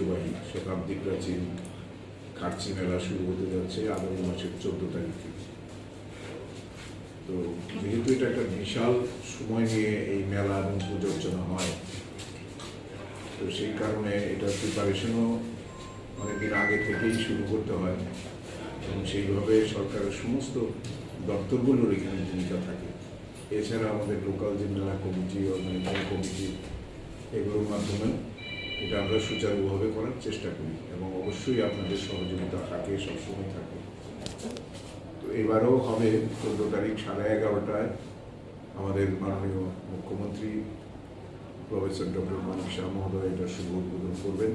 ঐতিহ্যবাহী শতাব্দী প্রাচীন খার্চি মেলা শুরু হতে যাচ্ছে আগামী মাসের 14 তারিখ থেকে। তো যেহেতু এটা একটা বিশাল সময় নিয়ে এই মেলা এবং পুজো অর্চনা হয়, তো সেই কারণে এটার প্রিপারেশনও অনেকদিন আগে থেকেই শুরু করতে হয় এবং সেইভাবে সরকারের সমস্ত দপ্তরগুলোর এখানে ভূমিকা থাকে। এছাড়া আমাদের লোকাল যে মেলা কমিটি, অর্গানাইজিং কমিটি, এগুলোর মাধ্যমে এটা আমরা সুচারুভাবে করার চেষ্টা করি এবং অবশ্যই আপনাদের সহযোগিতা থাকে, সবসময় থাকে। তো এবারও হবে 14 তারিখ 11:30টায় আমাদের মাননীয় মুখ্যমন্ত্রী প্রফেসর ডক্টর মানিক শাহ মহোদয় এটা শুভ উদ্বোধন করবেন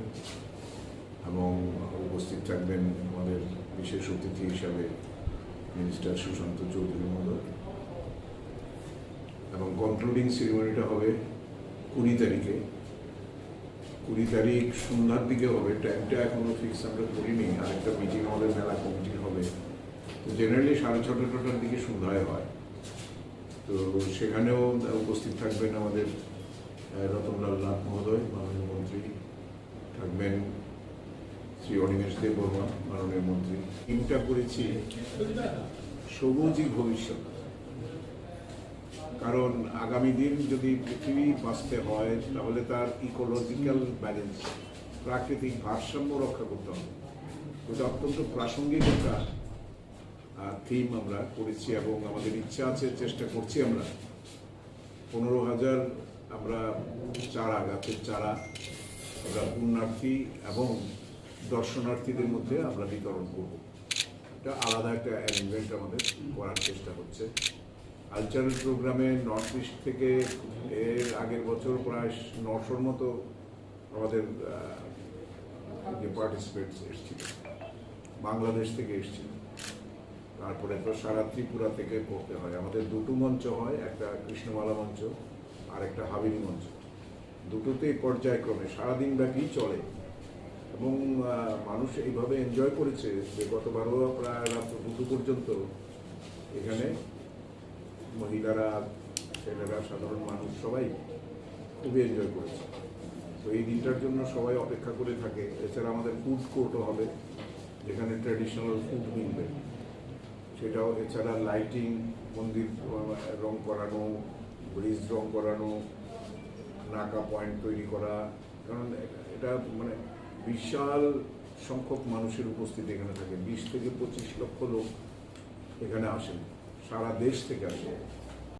এবং উপস্থিত থাকবেন আমাদের বিশেষ অতিথি হিসাবে মিনিস্টার সুশান্ত চৌধুরী মহোদয়। এবং কনক্লুডিং সেরিমনিটা হবে 20 তারিখে। 20 তারিখ সন্ধ্যার দিকে হবে, টাইমটা এখনো ফিক্স আমরা করিনি। আরেকটা মিটিং আমাদের মেলা কমিটির হবে, তো জেনারেলি 6:30-7টার দিকে সন্ধ্যায় হয়। তো সেখানেও উপস্থিত থাকবেন আমাদের রতনলাল নাথ মহোদয় মাননীয় মন্ত্রী, থাকবেন শ্রী অনিমেষ দেব বর্মা মাননীয় মন্ত্রী। থিমটা করেছি সবুজই ভবিষ্যৎ, কারণ আগামী দিন যদি পৃথিবী বাঁচতে হয় তাহলে তার ইকোলজিক্যাল ব্যালেন্স, প্রাকৃতিক ভারসাম্য রক্ষা করতে হবে। এটা অত্যন্ত প্রাসঙ্গিক একটা থিম আমরা করেছি এবং আমাদের ইচ্ছা আছে, চেষ্টা করছি আমরা 15,000 আমরা চারা, গাছের চারা আমরা পুণ্যার্থী এবং দর্শনার্থীদের মধ্যে আমরা বিতরণ করব। এটা আলাদা একটা অ্যারেঞ্জমেন্ট আমাদের করার চেষ্টা হচ্ছে। কালচারাল প্রোগ্রামে নর্থ ইস্ট থেকে এর আগের বছর প্রায় 900-র মতো আমাদের যে পার্টিসিপেন্টস এসেছিল, বাংলাদেশ থেকে এসেছিল। তারপরে তো সারা ত্রিপুরা থেকে করতে হয়। আমাদের দুটো মঞ্চ হয়, একটা কৃষ্ণমালা মঞ্চ আর একটা হাবিনী মঞ্চ। দুটোতেই পর্যায়ক্রমে সারাদিন ব্যাপী চলে এবং মানুষ এইভাবে এনজয় করেছে যে গতবারও প্রায় রাত 2 পর্যন্ত এখানে মহিলারা, ছেলেরা, সাধারণ মানুষ সবাই খুবই এনজয় করেছে। তো এই দিনটার জন্য সবাই অপেক্ষা করে থাকে। এছাড়া আমাদের ফুড কোর্টও হবে, যেখানে ট্র্যাডিশনাল ফুড মিলবে সেটাও। এছাড়া লাইটিং, মন্দির রং করানো, ব্রিজ রং করানো, নাকা পয়েন্ট তৈরি করা, কারণ এটা মানে বিশাল সংখ্যক মানুষের উপস্থিতি এখানে থাকে। 20 থেকে 25 লক্ষ লোক এখানে আসেন, সারা দেশ থেকে আসে।